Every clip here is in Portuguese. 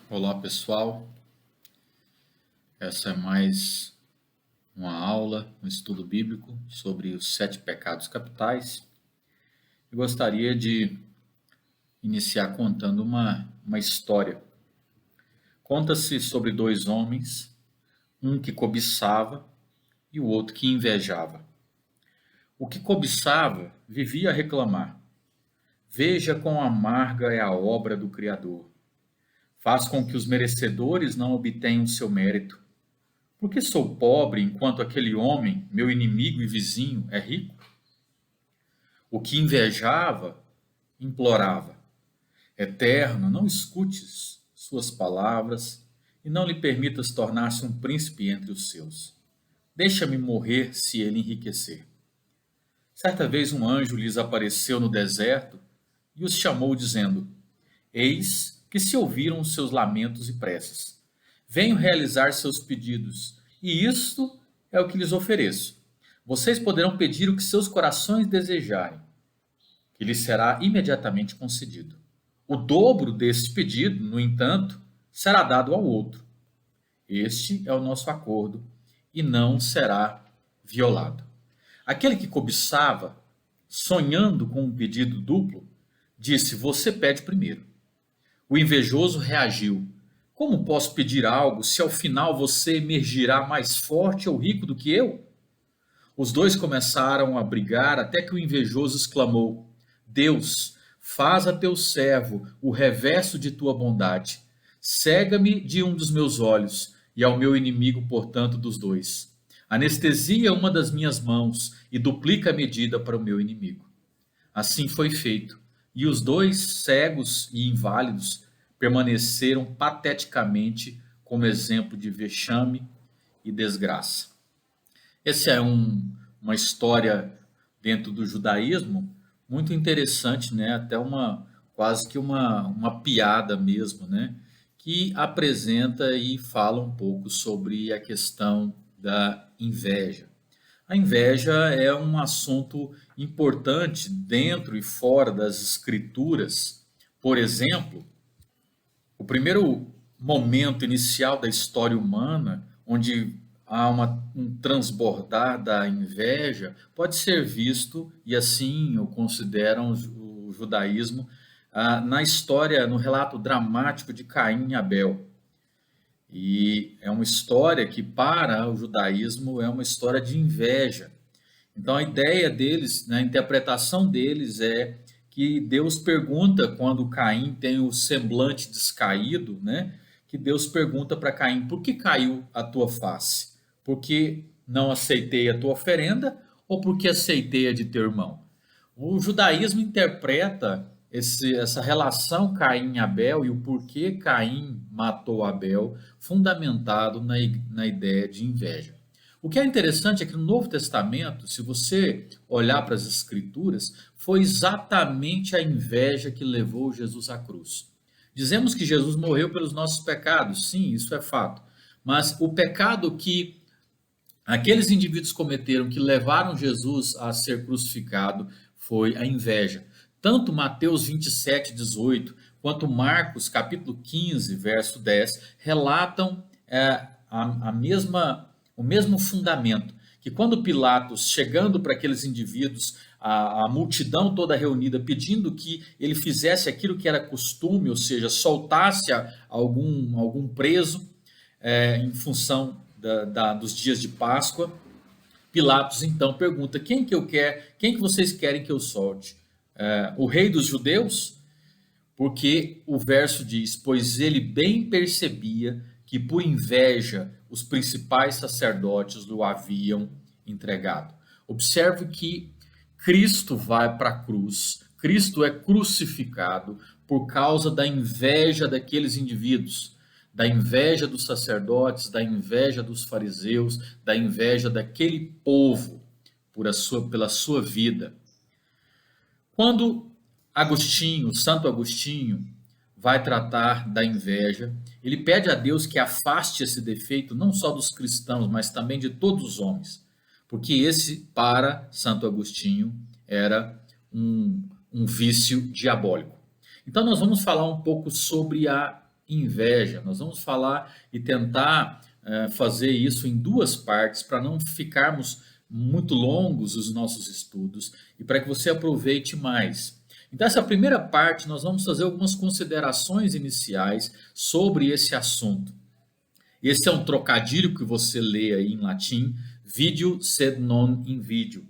Olá pessoal, essa é mais uma aula, um estudo bíblico sobre os 7 pecados capitais. Eu gostaria de iniciar contando uma história. Conta-se sobre 2 homens, um que cobiçava e o outro que invejava. O que cobiçava vivia a reclamar: veja quão amarga é a obra do Criador. Faz com que os merecedores não obtenham seu mérito. Por que sou pobre enquanto aquele homem, meu inimigo e vizinho, é rico? O que invejava, implorava: Eterno, não escutes suas palavras e não lhe permitas tornar-se um príncipe entre os seus. Deixa-me morrer se ele enriquecer. Certa vez um anjo lhes apareceu no deserto e os chamou, dizendo: Eis que se ouviram os seus lamentos e preces. Venho realizar seus pedidos, e isto é o que lhes ofereço. Vocês poderão pedir o que seus corações desejarem, que lhes será imediatamente concedido. O dobro deste pedido, no entanto, será dado ao outro. Este é o nosso acordo e não será violado. Aquele que cobiçava, sonhando com um pedido duplo, disse: Você pede primeiro. O invejoso reagiu: Como posso pedir algo se ao final você emergirá mais forte ou rico do que eu? Os dois começaram a brigar até que o invejoso exclamou: Deus, faz a teu servo o reverso de tua bondade. Cega-me de um dos meus olhos e ao meu inimigo, portanto, dos dois. Anestesia uma das minhas mãos e duplica a medida para o meu inimigo. Assim foi feito, e os dois, cegos e inválidos, permaneceram pateticamente como exemplo de vexame e desgraça. Essa é uma história dentro do judaísmo muito interessante, né? Até quase que uma piada mesmo, né? Que apresenta e fala um pouco sobre a questão da inveja. A inveja é um assunto importante dentro e fora das escrituras. Por exemplo, o primeiro momento inicial da história humana, onde há um transbordar da inveja, pode ser visto, e assim o consideram o judaísmo, na história, no relato dramático de Caim e Abel. E é uma história que, para o judaísmo, é uma história de inveja. Então, a ideia deles, né, a interpretação deles é que Deus pergunta, quando Caim tem o semblante descaído, né, que Deus pergunta para Caim: por que caiu a tua face? Porque não aceitei a tua oferenda ou porque aceitei a de teu irmão? O judaísmo interpreta essa relação Caim e Abel e o porquê Caim matou Abel, fundamentado na ideia de inveja. O que é interessante é que no Novo Testamento, se você olhar para as Escrituras, foi exatamente a inveja que levou Jesus à cruz. Dizemos que Jesus morreu pelos nossos pecados, sim, isso é fato. Mas o pecado que aqueles indivíduos cometeram que levaram Jesus a ser crucificado foi a inveja. Tanto Mateus 27:18, quanto Marcos capítulo 15, verso 10, relatam o mesmo fundamento, que quando Pilatos, chegando para aqueles indivíduos, a multidão toda reunida, pedindo que ele fizesse aquilo que era costume, ou seja, soltasse algum preso, em função dos dias de Páscoa. Pilatos então pergunta: quem que vocês querem que eu solte? O rei dos judeus? Porque o verso diz: pois ele bem percebia que por inveja os principais sacerdotes o haviam entregado. Observe que Cristo vai para a cruz, Cristo é crucificado por causa da inveja daqueles indivíduos, da inveja dos sacerdotes, da inveja dos fariseus, da inveja daquele povo pela sua vida. Quando Agostinho, Santo Agostinho, vai tratar da inveja, ele pede a Deus que afaste esse defeito não só dos cristãos, mas também de todos os homens, porque esse, para Santo Agostinho, era um vício diabólico. Então, nós vamos falar um pouco sobre a inveja. Nós vamos falar e tentar fazer isso em duas partes para não ficarmos muito longos os nossos estudos e para que você aproveite mais. Então, essa primeira parte, nós vamos fazer algumas considerações iniciais sobre esse assunto. Esse é um trocadilho que você lê aí em latim, video sed non invidio.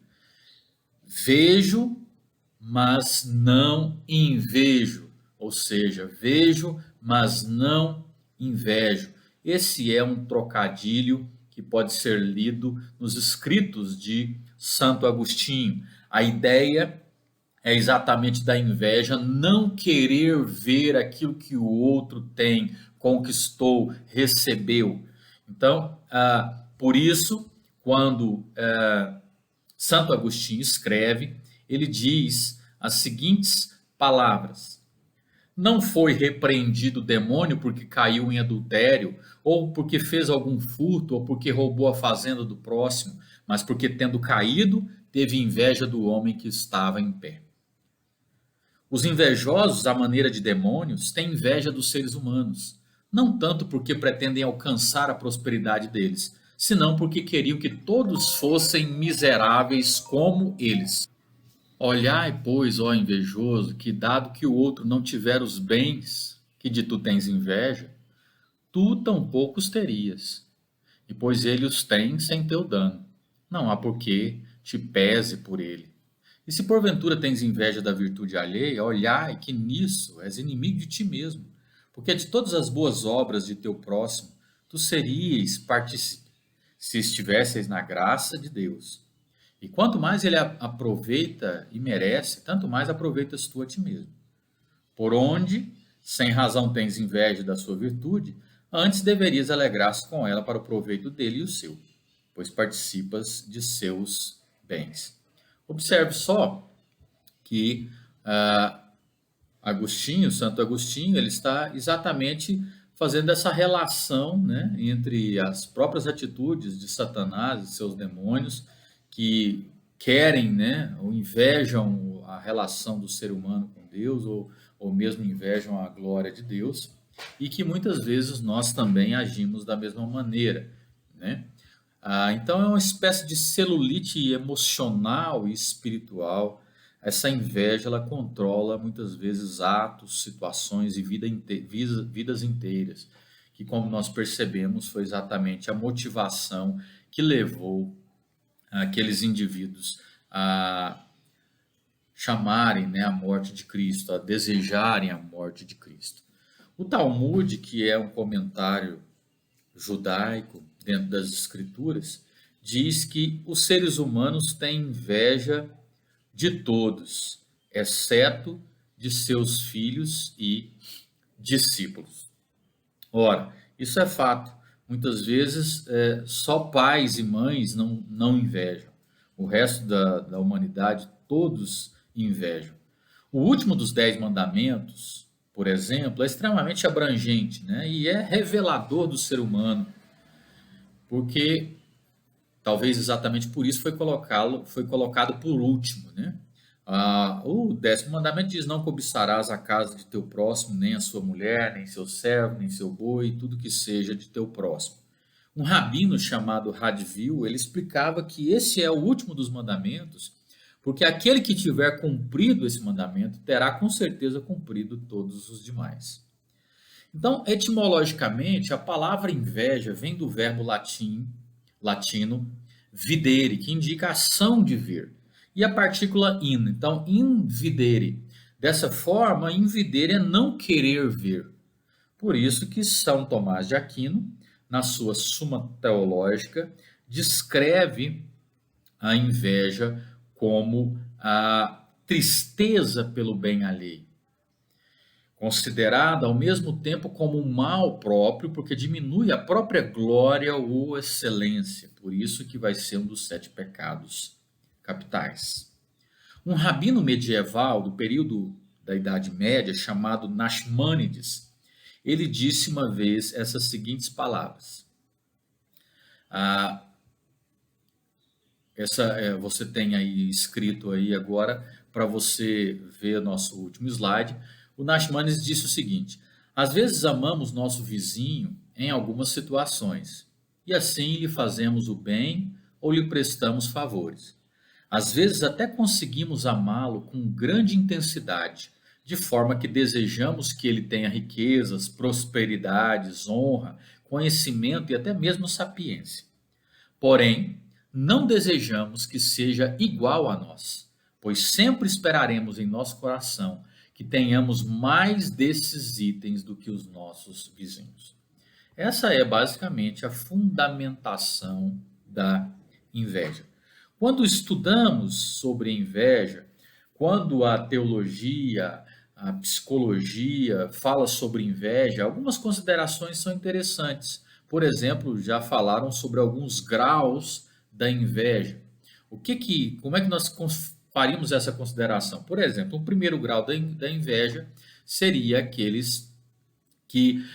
Vejo, mas não invejo. Ou seja, vejo, mas não invejo. Esse é um trocadilho que pode ser lido nos escritos de Santo Agostinho. A ideia é exatamente da inveja, não querer ver aquilo que o outro tem, conquistou, recebeu. Então, por isso, quando Santo Agostinho escreve, ele diz as seguintes palavras: não foi repreendido o demônio porque caiu em adultério, ou porque fez algum furto, ou porque roubou a fazenda do próximo, mas porque, tendo caído, teve inveja do homem que estava em pé. Os invejosos, à maneira de demônios, têm inveja dos seres humanos, não tanto porque pretendem alcançar a prosperidade deles, senão porque queriam que todos fossem miseráveis como eles. Olhai, pois, ó invejoso, que dado que o outro não tiver os bens que de tu tens inveja, tu tampouco os terias. E pois ele os tem sem teu dano, não há por que te pese por ele. E se porventura tens inveja da virtude alheia, olhai que nisso és inimigo de ti mesmo, porque de todas as boas obras de teu próximo, tu serias partícipe, se estivesseis na graça de Deus. E quanto mais ele aproveita e merece, tanto mais aproveitas tu a ti mesmo. Por onde, sem razão tens inveja da sua virtude, antes deverias alegrar-se com ela para o proveito dele e o seu, pois participas de seus bens. Observe só que Santo Agostinho, ele está exatamente fazendo essa relação, né, entre as próprias atitudes de Satanás e seus demônios, que querem, né, ou invejam a relação do ser humano com Deus, ou mesmo invejam a glória de Deus, e que muitas vezes nós também agimos da mesma maneira, né? Então é uma espécie de celulite emocional e espiritual. Essa inveja, ela controla muitas vezes atos, situações e vidas inteiras, que, como nós percebemos, foi exatamente a motivação que levou aqueles indivíduos a chamarem, né, a morte de Cristo, a desejarem a morte de Cristo. O Talmud, que é um comentário judaico dentro das Escrituras, diz que os seres humanos têm inveja de todos, exceto de seus filhos e discípulos. Ora, isso é fato. Muitas vezes só pais e mães não invejam. O resto da humanidade, todos invejam. O último dos 10 mandamentos, por exemplo, é extremamente abrangente, né? E é revelador do ser humano, porque talvez exatamente por isso foi colocado por último, né? O 10º mandamento diz: não cobiçarás a casa de teu próximo, nem a sua mulher, nem seu servo, nem seu boi, tudo que seja de teu próximo. Um rabino chamado Radvil, ele explicava que esse é o último dos mandamentos, porque aquele que tiver cumprido esse mandamento terá com certeza cumprido todos os demais. Então, etimologicamente, a palavra inveja vem do verbo latino videre, que indica ação de ver, e a partícula in. Então, invidere. Dessa forma, invidere é não querer ver. Por isso que São Tomás de Aquino, na sua Suma Teológica, descreve a inveja como a tristeza pelo bem alheio, considerada ao mesmo tempo como um mal próprio, porque diminui a própria glória ou excelência. Por isso que vai ser um dos 7 pecados capitais. Um rabino medieval do período da Idade Média, chamado Nachmanides, ele disse uma vez essas seguintes palavras. Você tem aí escrito aí agora para você ver nosso último slide. O Nachmanides disse o seguinte: Às vezes amamos nosso vizinho em algumas situações, e assim lhe fazemos o bem ou lhe prestamos favores. Às vezes até conseguimos amá-lo com grande intensidade, de forma que desejamos que ele tenha riquezas, prosperidades, honra, conhecimento e até mesmo sapiência. Porém, não desejamos que seja igual a nós, pois sempre esperaremos em nosso coração que tenhamos mais desses itens do que os nossos vizinhos. Essa é basicamente a fundamentação da inveja. Quando estudamos sobre inveja, quando a teologia, a psicologia fala sobre inveja, algumas considerações são interessantes. Por exemplo, já falaram sobre alguns graus da inveja. Como é que nós faríamos essa consideração? Por exemplo, o primeiro grau da inveja seria aqueles que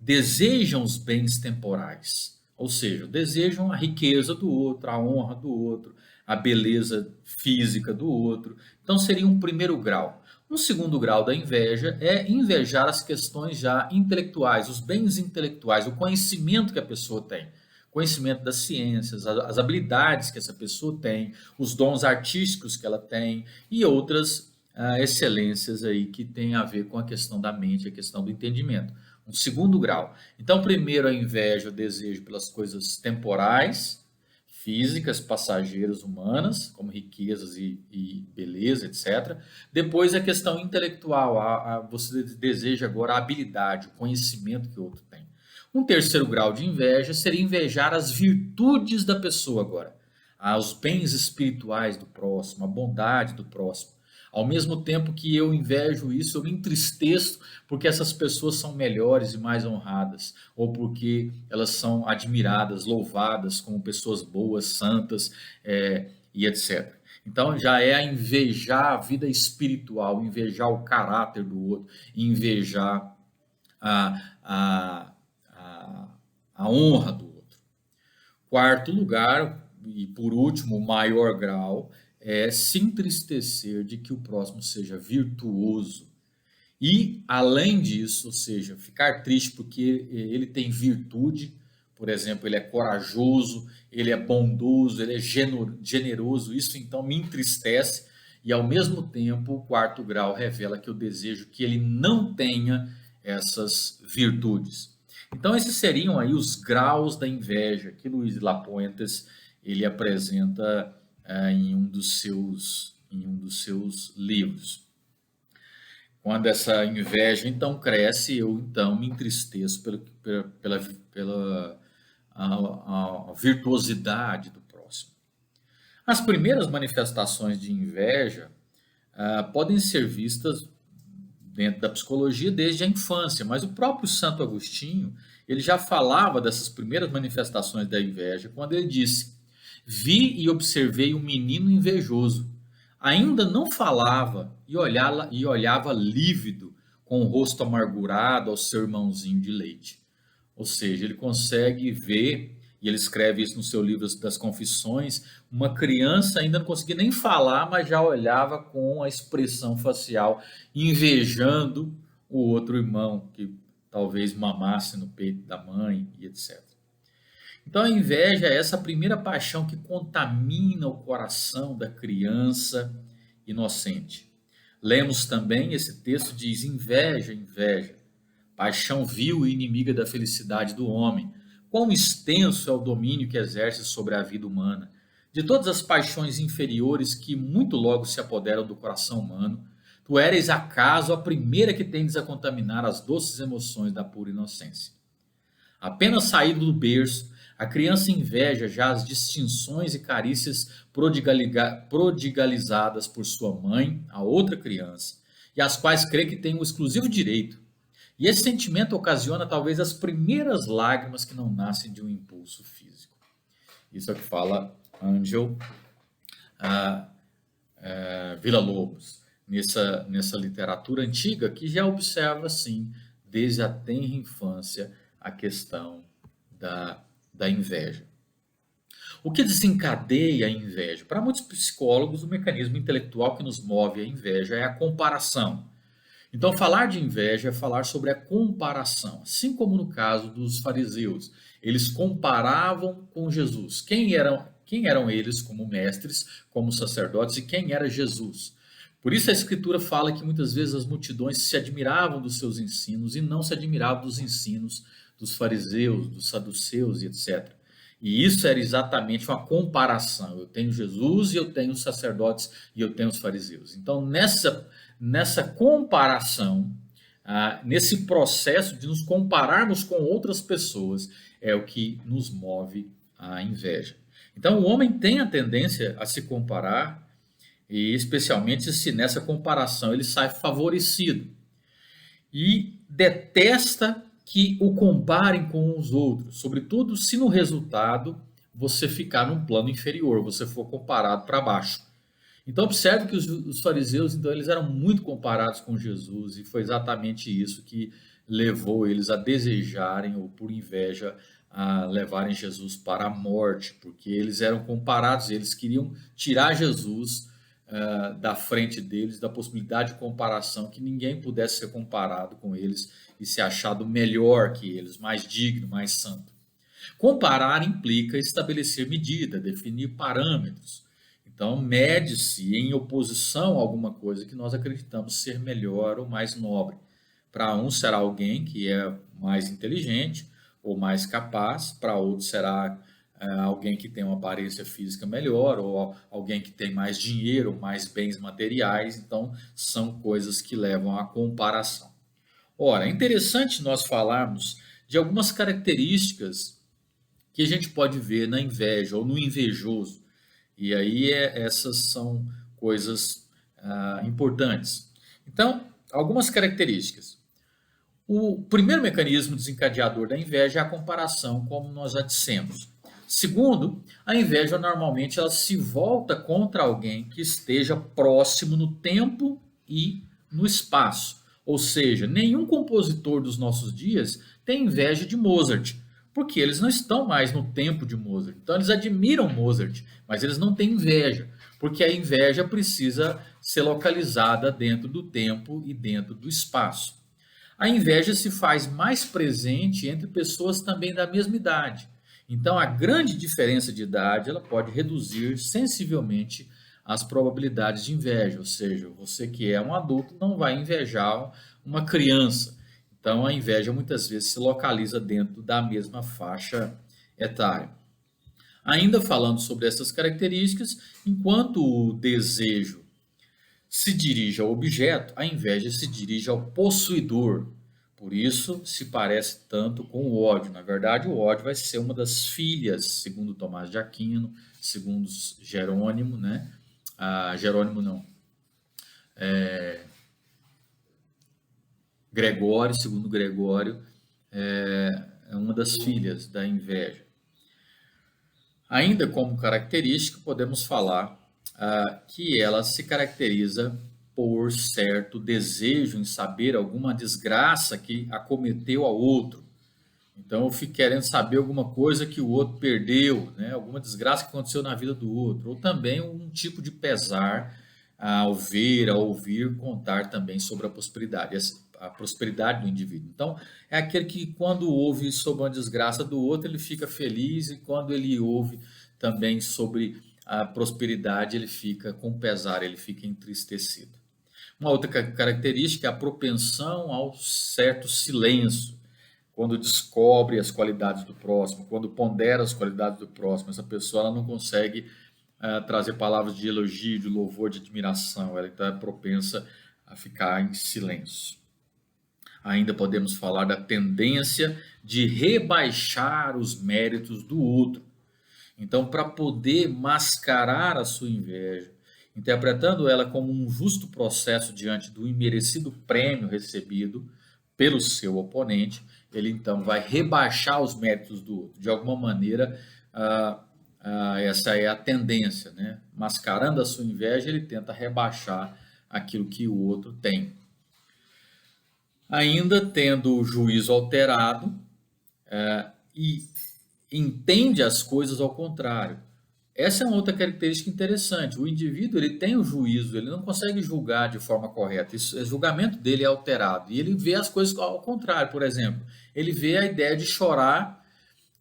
desejam os bens temporais, ou seja, desejam a riqueza do outro, a honra do outro, a beleza física do outro. Então seria um primeiro grau. Um segundo grau da inveja é invejar as questões já intelectuais, os bens intelectuais, o conhecimento que a pessoa tem, conhecimento das ciências, as habilidades que essa pessoa tem, os dons artísticos que ela tem e outras excelências aí que tem a ver com a questão da mente, a questão do entendimento. Um segundo grau. Então, primeiro a inveja, o desejo pelas coisas temporais, físicas, passageiras, humanas, como riquezas e beleza, etc. Depois a questão intelectual, você deseja agora a habilidade, o conhecimento que o outro tem. Um terceiro grau de inveja seria invejar as virtudes da pessoa agora, os bens espirituais do próximo, a bondade do próximo. Ao mesmo tempo que eu invejo isso, eu me entristeço porque essas pessoas são melhores e mais honradas, ou porque elas são admiradas, louvadas como pessoas boas, santas, e etc. Então já é a invejar a vida espiritual, invejar o caráter do outro, invejar a, a, a honra do outro. Quarto lugar, e por último, o maior grau, é se entristecer de que o próximo seja virtuoso. E, além disso, ou seja, ficar triste porque ele tem virtude, por exemplo, ele é corajoso, ele é bondoso, ele é generoso, isso então me entristece. E, ao mesmo tempo, o quarto grau revela que eu desejo que ele não tenha essas virtudes. Então, esses seriam aí os graus da inveja que Luiz Lapuentes ele apresenta em um dos seus livros. Quando essa inveja então cresce, eu então me entristeço pela a virtuosidade do próximo. As primeiras manifestações de inveja podem ser vistas dentro da psicologia desde a infância, mas o próprio Santo Agostinho ele já falava dessas primeiras manifestações da inveja quando ele disse: vi e observei um menino invejoso. Ainda não falava e olhava lívido, com o rosto amargurado ao seu irmãozinho de leite. Ou seja, ele consegue ver, e ele escreve isso no seu livro das Confissões, uma criança ainda não conseguia nem falar, mas já olhava com a expressão facial, invejando o outro irmão, que talvez mamasse no peito da mãe e etc. Então a inveja é essa primeira paixão que contamina o coração da criança inocente. Lemos também esse texto diz inveja, inveja, paixão vil e inimiga da felicidade do homem. Quão extenso é o domínio que exerce sobre a vida humana. De todas as paixões inferiores que muito logo se apoderam do coração humano, tu eres acaso a primeira que tendes a contaminar as doces emoções da pura inocência. Apenas saído do berço, a criança inveja já as distinções e carícias prodigalizadas por sua mãe a outra criança, e às quais crê que tem o exclusivo direito. E esse sentimento ocasiona talvez as primeiras lágrimas que não nascem de um impulso físico. Isso é o que fala Ângelo Villa-Lobos, nessa literatura antiga que já observa, assim, desde a tenra infância, a questão da inveja. O que desencadeia a inveja? Para muitos psicólogos, o mecanismo intelectual que nos move à inveja é a comparação. Então, falar de inveja é falar sobre a comparação, assim como no caso dos fariseus. Eles comparavam com Jesus. Quem eram eles como mestres, como sacerdotes e quem era Jesus? Por isso a Escritura fala que muitas vezes as multidões se admiravam dos seus ensinos e não se admiravam dos ensinos dos fariseus, dos saduceus e etc. E isso era exatamente uma comparação. Eu tenho Jesus e eu tenho os sacerdotes e eu tenho os fariseus. Então, nessa comparação, nesse processo de nos compararmos com outras pessoas, é o que nos move a inveja. Então, o homem tem a tendência a se comparar, e especialmente se nessa comparação ele sai favorecido e detesta que o comparem com os outros, sobretudo se no resultado você ficar num plano inferior, você for comparado para baixo. Então observe que os fariseus, então, eles eram muito comparados com Jesus e foi exatamente isso que levou eles a desejarem, ou por inveja, a levarem Jesus para a morte, porque eles eram comparados, eles queriam tirar Jesus da frente deles, da possibilidade de comparação, que ninguém pudesse ser comparado com eles e ser achado melhor que eles, mais digno, mais santo. Comparar implica estabelecer medida, definir parâmetros. Então, mede-se em oposição a alguma coisa que nós acreditamos ser melhor ou mais nobre. Para um será alguém que é mais inteligente ou mais capaz, para outro será alguém que tem uma aparência física melhor, ou alguém que tem mais dinheiro, mais bens materiais. Então, são coisas que levam à comparação. Ora, é interessante nós falarmos de algumas características que a gente pode ver na inveja ou no invejoso. E aí essas são coisas importantes. Então, algumas características. O primeiro mecanismo desencadeador da inveja é a comparação, como nós já dissemos. Segundo, a inveja normalmente ela se volta contra alguém que esteja próximo no tempo e no espaço. Ou seja, nenhum compositor dos nossos dias tem inveja de Mozart, porque eles não estão mais no tempo de Mozart. Então eles admiram Mozart, mas eles não têm inveja, porque a inveja precisa ser localizada dentro do tempo e dentro do espaço. A inveja se faz mais presente entre pessoas também da mesma idade. Então, a grande diferença de idade ela pode reduzir sensivelmente as probabilidades de inveja. Ou seja, você que é um adulto não vai invejar uma criança. Então, a inveja muitas vezes se localiza dentro da mesma faixa etária. Ainda falando sobre essas características, enquanto o desejo se dirige ao objeto, a inveja se dirige ao possuidor. Por isso, se parece tanto com o ódio. Na verdade, o ódio vai ser uma das filhas, segundo Tomás de Aquino, segundo Jerônimo, né? Jerônimo não. Gregório, segundo Gregório, é uma das filhas da inveja. Ainda como característica, podemos falar que ela se caracteriza por certo desejo em saber alguma desgraça que acometeu ao outro. Então eu fico querendo saber alguma coisa que o outro perdeu, né? Alguma desgraça que aconteceu na vida do outro. Ou também um tipo de pesar ao ver, ao ouvir contar também sobre a prosperidade do indivíduo. Então, é aquele que quando ouve sobre uma desgraça do outro, ele fica feliz, e quando ele ouve também sobre a prosperidade, ele fica com pesar, ele fica entristecido. Uma outra característica é a propensão ao certo silêncio. Quando descobre as qualidades do próximo, quando pondera as qualidades do próximo, essa pessoa ela não consegue trazer palavras de elogio, de louvor, de admiração. Ela está propensa a ficar em silêncio. Ainda podemos falar da tendência de rebaixar os méritos do outro. Então, para poder mascarar a sua inveja, interpretando ela como um justo processo diante do imerecido prêmio recebido pelo seu oponente, ele então vai rebaixar os méritos do outro. De alguma maneira, essa é a tendência, né? Mascarando a sua inveja, ele tenta rebaixar aquilo que o outro tem. Ainda tendo o juízo alterado e entende as coisas ao contrário. Essa é uma outra característica interessante. O indivíduo ele tem o juízo, ele não consegue julgar de forma correta. O julgamento dele é alterado e ele vê as coisas ao contrário. Por exemplo, ele vê a ideia de chorar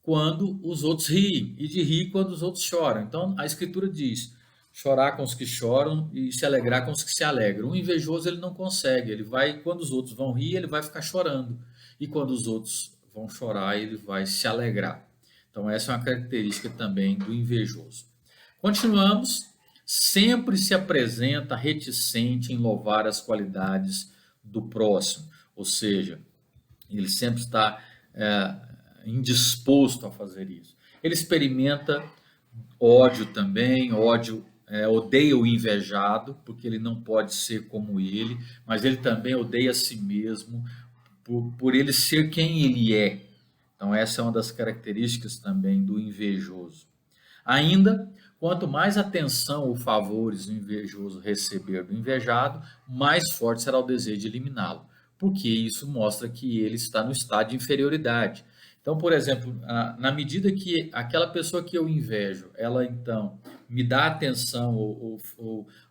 quando os outros riem e de rir quando os outros choram. Então, a Escritura diz: chorar com os que choram e se alegrar com os que se alegram. O invejoso ele não consegue. Ele vai, quando os outros vão rir, ele vai ficar chorando. E quando os outros vão chorar, ele vai se alegrar. Então, essa é uma característica também do invejoso. Continuamos. Sempre se apresenta reticente em louvar as qualidades do próximo. Ou seja, ele sempre está indisposto a fazer isso. Ele experimenta ódio também, odeia o invejado, porque ele não pode ser como ele, mas ele também odeia a si mesmo por ele ser quem ele é. Então, essa é uma das características também do invejoso. Ainda, quanto mais atenção ou favores o invejoso receber do invejado, mais forte será o desejo de eliminá-lo, porque isso mostra que ele está no estado de inferioridade. Então, por exemplo, na medida que aquela pessoa que eu invejo, ela então me dá atenção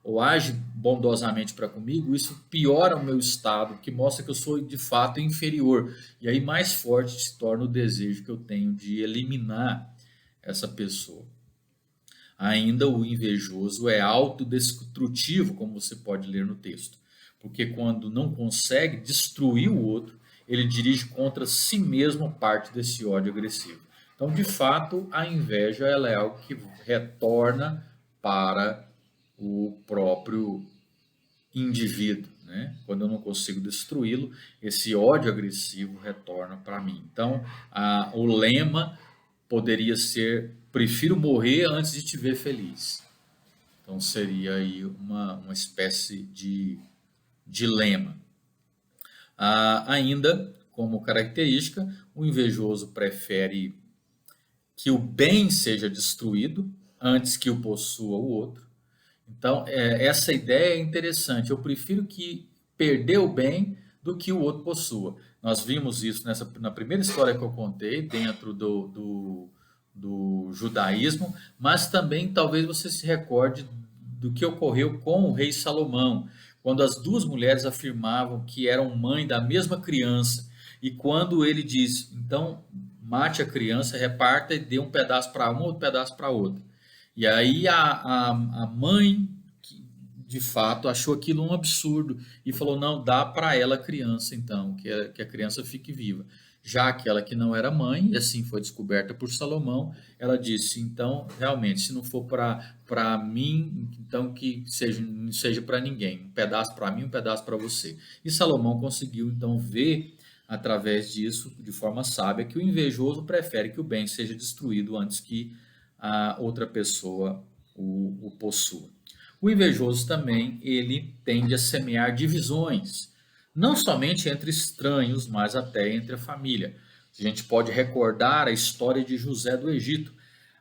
ou age bondosamente para comigo, isso piora o meu estado, que mostra que eu sou de fato inferior. E aí mais forte se torna o desejo que eu tenho de eliminar essa pessoa. Ainda o invejoso é autodestrutivo, como você pode ler no texto, porque quando não consegue destruir o outro, ele dirige contra si mesmo parte desse ódio agressivo. Então, de fato, a inveja ela é algo que retorna para o próprio indivíduo, né? Quando eu não consigo destruí-lo, esse ódio agressivo retorna para mim. Então, o lema poderia ser: prefiro morrer antes de te ver feliz. Então, seria aí uma espécie de dilema. Ainda, como característica, o invejoso prefere que o bem seja destruído antes que o possua o outro. Então, essa ideia é interessante. Eu prefiro que perder o bem do que o outro possua. Nós vimos isso na primeira história que eu contei, dentro do judaísmo, mas também talvez você se recorde do que ocorreu com o rei Salomão, quando as duas mulheres afirmavam que eram mãe da mesma criança, e quando ele diz: então mate a criança, reparta e dê um pedaço para uma, outro pedaço para outra. E aí a mãe, de fato, achou aquilo um absurdo e falou: não, dá para ela a criança, então, que a criança fique viva. Já aquela que não era mãe, e assim foi descoberta por Salomão, ela disse: então, realmente, se não for para mim, então que seja para ninguém. Um pedaço para mim, um pedaço para você. E Salomão conseguiu, então, ver, através disso, de forma sábia, que o invejoso prefere que o bem seja destruído antes que a outra pessoa o possua. O invejoso também, ele tende a semear divisões, não somente entre estranhos, mas até entre a família. A gente pode recordar a história de José do Egito.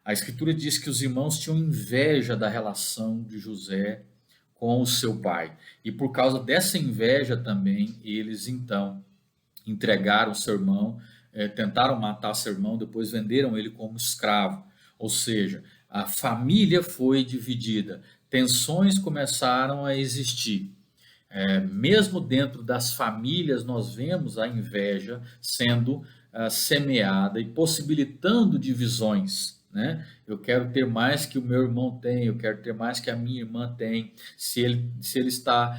A Escritura diz que os irmãos tinham inveja da relação de José com o seu pai. E por causa dessa inveja também, eles então entregaram seu irmão, tentaram matar seu irmão, depois venderam ele como escravo. Ou seja, a família foi dividida, tensões começaram a existir. Mesmo dentro das famílias, nós vemos a inveja sendo semeada e possibilitando divisões. Né? Eu quero ter mais que o meu irmão tem, eu quero ter mais que a minha irmã tem. Se ele está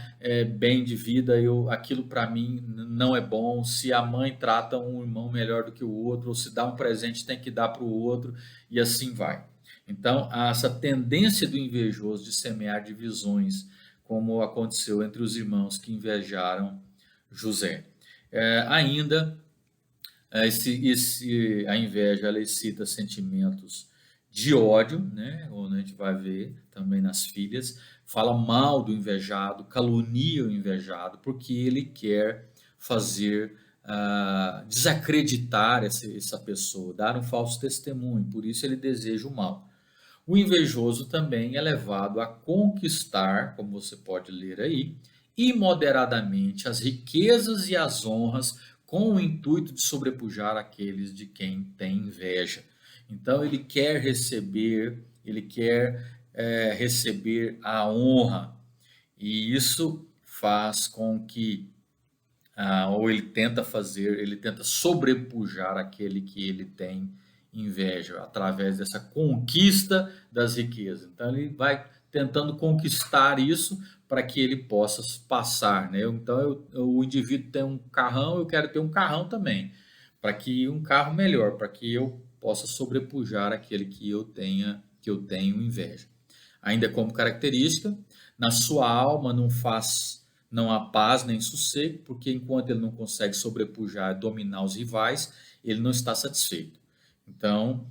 bem de vida, aquilo para mim não é bom. Se a mãe trata um irmão melhor do que o outro, ou se dá um presente, tem que dar para o outro, e assim vai. Então, essa tendência do invejoso de semear divisões, como aconteceu entre os irmãos que invejaram José. Ainda, a inveja ela excita sentimentos de ódio, né? Onde a gente vai ver também nas filhas, fala mal do invejado, calunia o invejado, porque ele quer fazer desacreditar essa pessoa, dar um falso testemunho, por isso ele deseja o mal. O invejoso também é levado a conquistar, como você pode ler aí, imoderadamente as riquezas e as honras com o intuito de sobrepujar aqueles de quem tem inveja. Então ele quer receber ele quer receber a honra, e isso faz com que, ou ele tenta sobrepujar aquele que ele tem inveja, através dessa conquista das riquezas. Então ele vai tentando conquistar isso para que ele possa passar, né? Então o indivíduo tem um carrão, eu quero ter um carrão também, para que um carro melhor, para que eu possa sobrepujar aquele que eu tenho inveja. Ainda como característica, na sua alma não há paz nem sossego, porque enquanto ele não consegue sobrepujar, dominar os rivais, ele não está satisfeito. Então,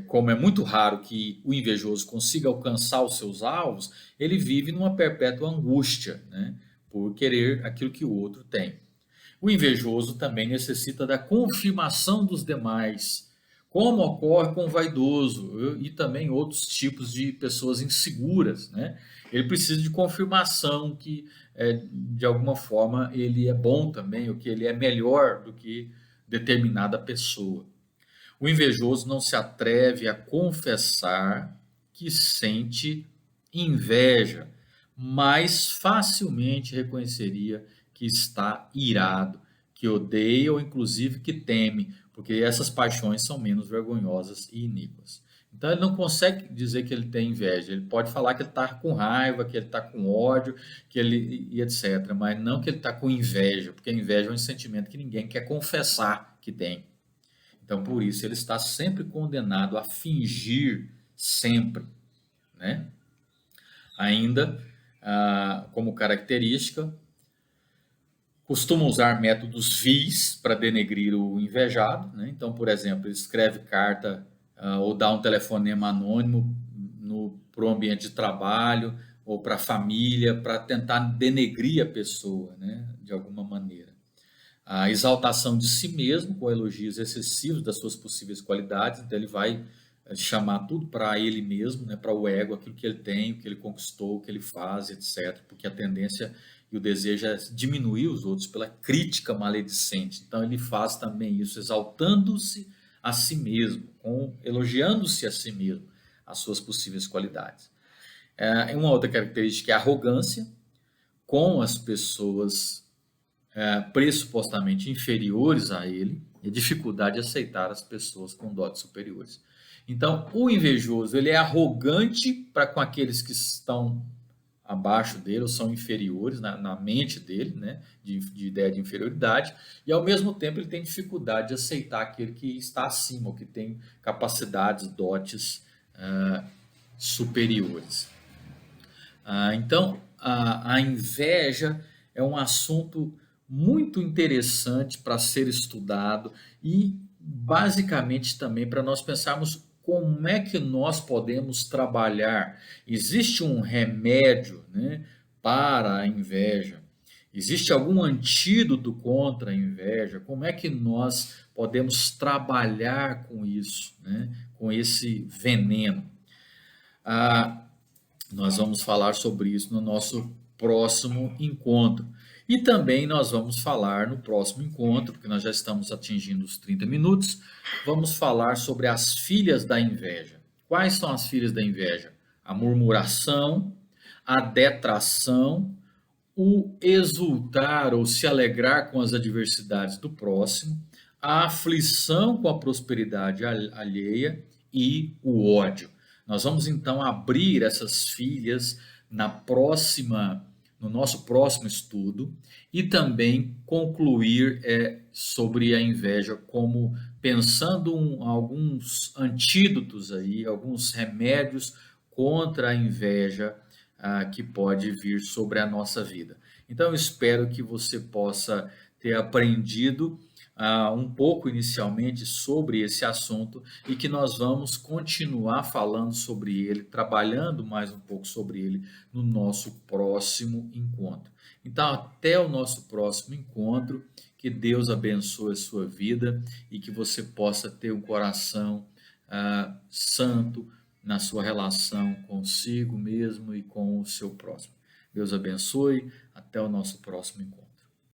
como é muito raro que o invejoso consiga alcançar os seus alvos, ele vive numa perpétua angústia, né, por querer aquilo que o outro tem. O invejoso também necessita da confirmação dos demais, como ocorre com o vaidoso e também outros tipos de pessoas inseguras, né? Ele precisa de confirmação que, de alguma forma, ele é bom também, ou que ele é melhor do que determinada pessoa. O invejoso não se atreve a confessar que sente inveja, mas facilmente reconheceria que está irado, que odeia ou inclusive que teme, porque essas paixões são menos vergonhosas e iníquas. Então ele não consegue dizer que ele tem inveja, ele pode falar que ele está com raiva, que ele está com ódio, que ele e etc., mas não que ele está com inveja, porque a inveja é um sentimento que ninguém quer confessar que tem. Então, por isso, ele está sempre condenado a fingir sempre, né? Ainda, como característica, costuma usar métodos vis para denegrir o invejado, né? Então, por exemplo, ele escreve carta ou dá um telefonema anônimo para o ambiente de trabalho ou para a família, para tentar denegrir a pessoa, né? De alguma maneira. A exaltação de si mesmo, com elogios excessivos das suas possíveis qualidades, então ele vai chamar tudo para ele mesmo, né, para o ego, aquilo que ele tem, o que ele conquistou, o que ele faz, etc. Porque a tendência e o desejo é diminuir os outros pela crítica maledicente. Então ele faz também isso, exaltando-se a si mesmo, elogiando-se a si mesmo, as suas possíveis qualidades. Uma outra característica é a arrogância com as pessoas pressupostamente inferiores a ele e dificuldade de aceitar as pessoas com dotes superiores. Então, o invejoso, ele é arrogante para com aqueles que estão abaixo dele ou são inferiores na mente dele, né, de ideia de inferioridade, e ao mesmo tempo ele tem dificuldade de aceitar aquele que está acima, ou que tem capacidades, dotes superiores. Então, a inveja é um assunto muito interessante para ser estudado e, basicamente, também para nós pensarmos como é que nós podemos trabalhar. Existe um remédio, né, para a inveja? Existe algum antídoto contra a inveja? Como é que nós podemos trabalhar com isso, né, com esse veneno? Ah, Nós vamos falar sobre isso no nosso próximo encontro. E também nós vamos falar no próximo encontro, porque nós já estamos atingindo os 30 minutos, vamos falar sobre as filhas da inveja. Quais são as filhas da inveja? A murmuração, a detração, o exultar ou se alegrar com as adversidades do próximo, a aflição com a prosperidade alheia e o ódio. Nós vamos então abrir essas filhas no nosso próximo estudo e também concluir sobre a inveja, como pensando alguns antídotos aí, alguns remédios contra a inveja que pode vir sobre a nossa vida. Então, eu espero que você possa ter aprendido um pouco inicialmente sobre esse assunto e que nós vamos continuar falando sobre ele, trabalhando mais um pouco sobre ele no nosso próximo encontro. Então, até o nosso próximo encontro, que Deus abençoe a sua vida e que você possa ter um coração santo na sua relação consigo mesmo e com o seu próximo. Deus abençoe, até o nosso próximo encontro.